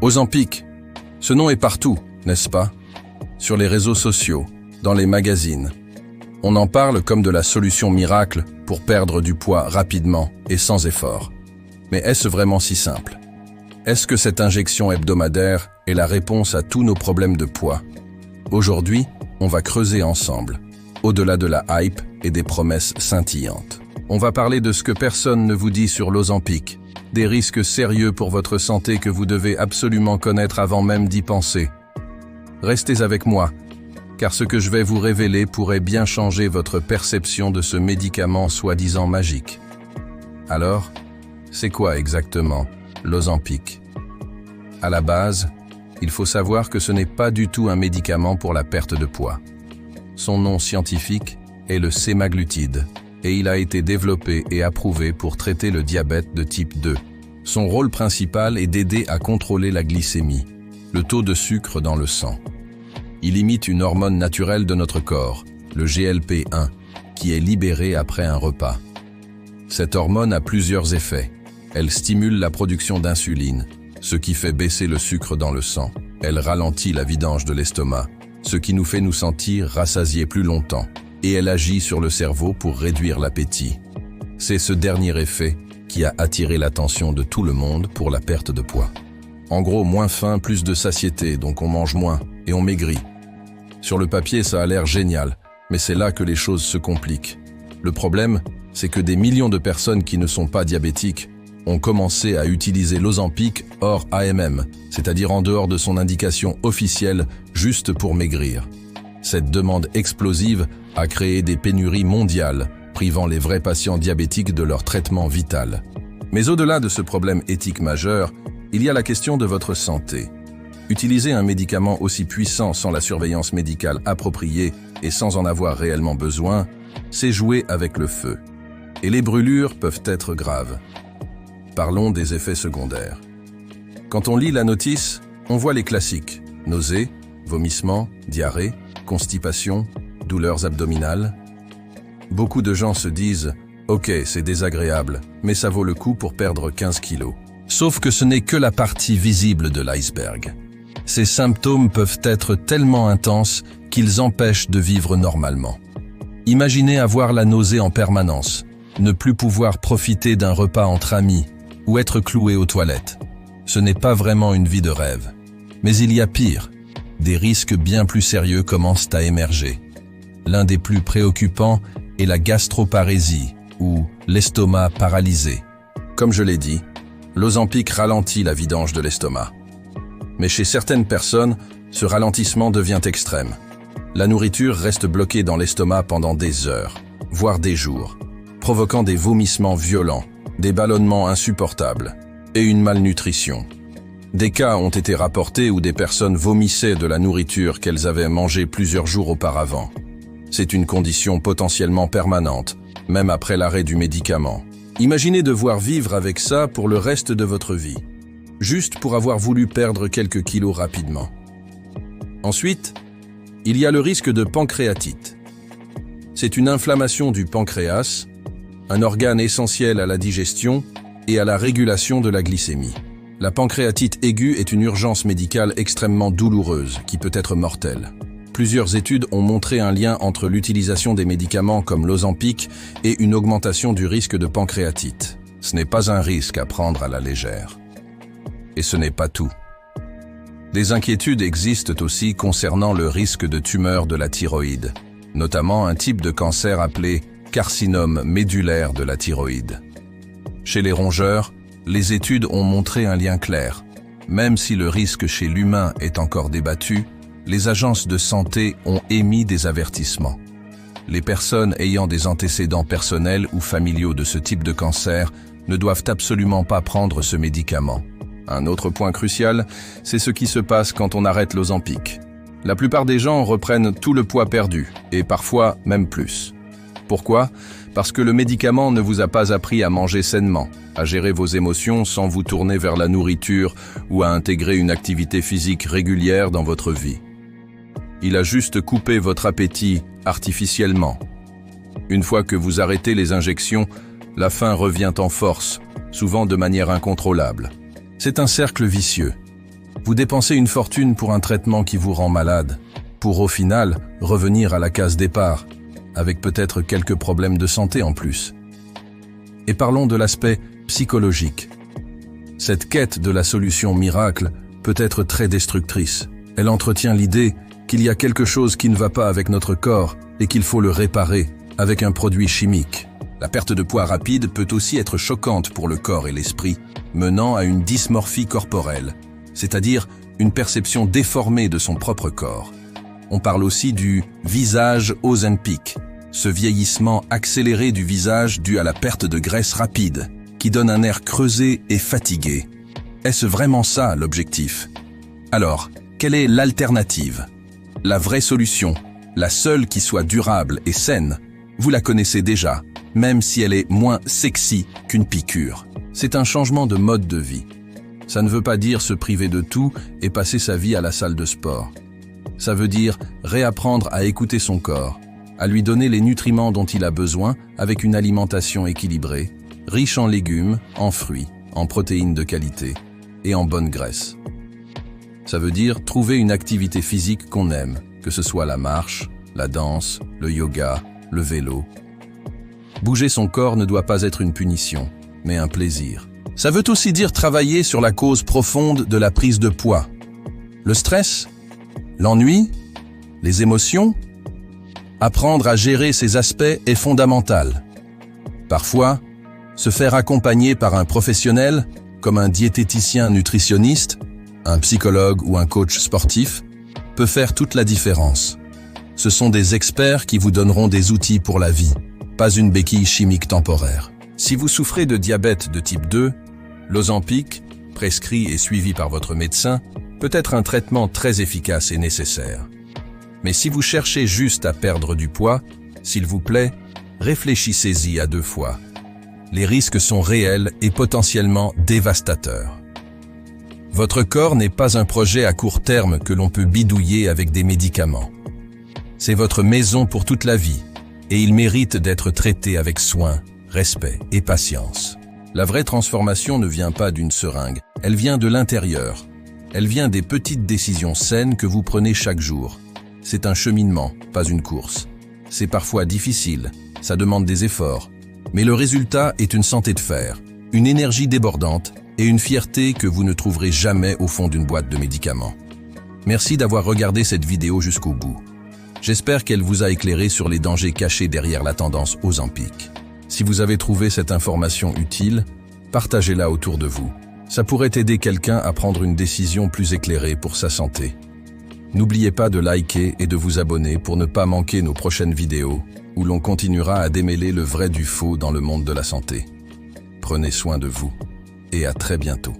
Ozempic, ce nom est partout, n'est-ce pas? Sur les réseaux sociaux, dans les magazines. On en parle comme de la solution miracle pour perdre du poids rapidement et sans effort. Mais est-ce vraiment si simple? Est-ce que cette injection hebdomadaire est la réponse à tous nos problèmes de poids? Aujourd'hui, on va creuser ensemble, au-delà de la hype et des promesses scintillantes. On va parler de ce que personne ne vous dit sur l'Ozempic, des risques sérieux pour votre santé que vous devez absolument connaître avant même d'y penser. Restez avec moi, car ce que je vais vous révéler pourrait bien changer votre perception de ce médicament soi-disant magique. Alors, c'est quoi exactement l'Ozempic? À la base, il faut savoir que ce n'est pas du tout un médicament pour la perte de poids. Son nom scientifique est le sémaglutide, et il a été développé et approuvé pour traiter le diabète de type 2. Son rôle principal est d'aider à contrôler la glycémie, le taux de sucre dans le sang. Il imite une hormone naturelle de notre corps, le GLP-1, qui est libérée après un repas. Cette hormone a plusieurs effets. Elle stimule la production d'insuline, ce qui fait baisser le sucre dans le sang. Elle ralentit la vidange de l'estomac, ce qui nous fait nous sentir rassasiés plus longtemps. Et elle agit sur le cerveau pour réduire l'appétit. C'est ce dernier effet qui a attiré l'attention de tout le monde pour la perte de poids. En gros, moins faim, plus de satiété, donc on mange moins et on maigrit. Sur le papier, ça a l'air génial, mais c'est là que les choses se compliquent. Le problème, c'est que des millions de personnes qui ne sont pas diabétiques ont commencé à utiliser l'Ozempic hors AMM, c'est-à-dire en dehors de son indication officielle, juste pour maigrir. Cette demande explosive a créé des pénuries mondiales, privant les vrais patients diabétiques de leur traitement vital. Mais au-delà de ce problème éthique majeur, il y a la question de votre santé. Utiliser un médicament aussi puissant sans la surveillance médicale appropriée et sans en avoir réellement besoin, c'est jouer avec le feu. Et les brûlures peuvent être graves. Parlons des effets secondaires. Quand on lit la notice, on voit les classiques: nausées, vomissements, diarrhée, constipation, douleurs abdominales. Beaucoup de gens se disent « Ok, c'est désagréable, mais ça vaut le coup pour perdre 15 kilos ». Sauf que ce n'est que la partie visible de l'iceberg. Ces symptômes peuvent être tellement intenses qu'ils empêchent de vivre normalement. Imaginez avoir la nausée en permanence, ne plus pouvoir profiter d'un repas entre amis ou être cloué aux toilettes. Ce n'est pas vraiment une vie de rêve. Mais il y a pire. Des risques bien plus sérieux commencent à émerger. L'un des plus préoccupants est la gastroparésie, ou l'estomac paralysé. Comme je l'ai dit, l'Ozempic ralentit la vidange de l'estomac. Mais chez certaines personnes, ce ralentissement devient extrême. La nourriture reste bloquée dans l'estomac pendant des heures, voire des jours, provoquant des vomissements violents, des ballonnements insupportables et une malnutrition. Des cas ont été rapportés où des personnes vomissaient de la nourriture qu'elles avaient mangée plusieurs jours auparavant. C'est une condition potentiellement permanente, même après l'arrêt du médicament. Imaginez devoir vivre avec ça pour le reste de votre vie, juste pour avoir voulu perdre quelques kilos rapidement. Ensuite, il y a le risque de pancréatite. C'est une inflammation du pancréas, un organe essentiel à la digestion et à la régulation de la glycémie. La pancréatite aiguë est une urgence médicale extrêmement douloureuse qui peut être mortelle. Plusieurs études ont montré un lien entre l'utilisation des médicaments comme l'Ozempic et une augmentation du risque de pancréatite. Ce n'est pas un risque à prendre à la légère. Et ce n'est pas tout. Des inquiétudes existent aussi concernant le risque de tumeur de la thyroïde, notamment un type de cancer appelé carcinome médullaire de la thyroïde. Chez les rongeurs, les études ont montré un lien clair. Même si le risque chez l'humain est encore débattu, les agences de santé ont émis des avertissements. Les personnes ayant des antécédents personnels ou familiaux de ce type de cancer ne doivent absolument pas prendre ce médicament. Un autre point crucial, c'est ce qui se passe quand on arrête l'Ozempic. La plupart des gens reprennent tout le poids perdu, et parfois même plus. Pourquoi? Parce que le médicament ne vous a pas appris à manger sainement, à gérer vos émotions sans vous tourner vers la nourriture ou à intégrer une activité physique régulière dans votre vie. Il a juste coupé votre appétit artificiellement. Une fois que vous arrêtez les injections, la faim revient en force, souvent de manière incontrôlable. C'est un cercle vicieux. Vous dépensez une fortune pour un traitement qui vous rend malade, pour au final revenir à la case départ, avec peut-être quelques problèmes de santé en plus. Et parlons de l'aspect psychologique. Cette quête de la solution miracle peut être très destructrice. Elle entretient l'idée qu'il y a quelque chose qui ne va pas avec notre corps et qu'il faut le réparer avec un produit chimique. La perte de poids rapide peut aussi être choquante pour le corps et l'esprit, menant à une dysmorphie corporelle, c'est-à-dire une perception déformée de son propre corps. On parle aussi du visage Ozempic, ce vieillissement accéléré du visage dû à la perte de graisse rapide, qui donne un air creusé et fatigué. Est-ce vraiment ça l'objectif? Alors, quelle est l'alternative? La vraie solution, la seule qui soit durable et saine, vous la connaissez déjà, même si elle est moins sexy qu'une piqûre. C'est un changement de mode de vie. Ça ne veut pas dire se priver de tout et passer sa vie à la salle de sport. Ça veut dire réapprendre à écouter son corps, à lui donner les nutriments dont il a besoin avec une alimentation équilibrée, riche en légumes, en fruits, en protéines de qualité et en bonne graisse. Ça veut dire trouver une activité physique qu'on aime, que ce soit la marche, la danse, le yoga, le vélo. Bouger son corps ne doit pas être une punition, mais un plaisir. Ça veut aussi dire travailler sur la cause profonde de la prise de poids. Le stress, l'ennui, les émotions. Apprendre à gérer ces aspects est fondamental. Parfois, se faire accompagner par un professionnel, comme un diététicien nutritionniste, un psychologue ou un coach sportif, peut faire toute la différence. Ce sont des experts qui vous donneront des outils pour la vie, pas une béquille chimique temporaire. Si vous souffrez de diabète de type 2, l'Ozempic, prescrit et suivi par votre médecin, peut être un traitement très efficace et nécessaire. Mais si vous cherchez juste à perdre du poids, s'il vous plaît, réfléchissez-y à 2 fois. Les risques sont réels et potentiellement dévastateurs. Votre corps n'est pas un projet à court terme que l'on peut bidouiller avec des médicaments. C'est votre maison pour toute la vie, et il mérite d'être traité avec soin, respect et patience. La vraie transformation ne vient pas d'une seringue, elle vient de l'intérieur. Elle vient des petites décisions saines que vous prenez chaque jour. C'est un cheminement, pas une course. C'est parfois difficile, ça demande des efforts. Mais le résultat est une santé de fer, une énergie débordante et une fierté que vous ne trouverez jamais au fond d'une boîte de médicaments. Merci d'avoir regardé cette vidéo jusqu'au bout. J'espère qu'elle vous a éclairé sur les dangers cachés derrière la tendance Ozempic. Si vous avez trouvé cette information utile, partagez-la autour de vous. Ça pourrait aider quelqu'un à prendre une décision plus éclairée pour sa santé. N'oubliez pas de liker et de vous abonner pour ne pas manquer nos prochaines vidéos, où l'on continuera à démêler le vrai du faux dans le monde de la santé. Prenez soin de vous et à très bientôt.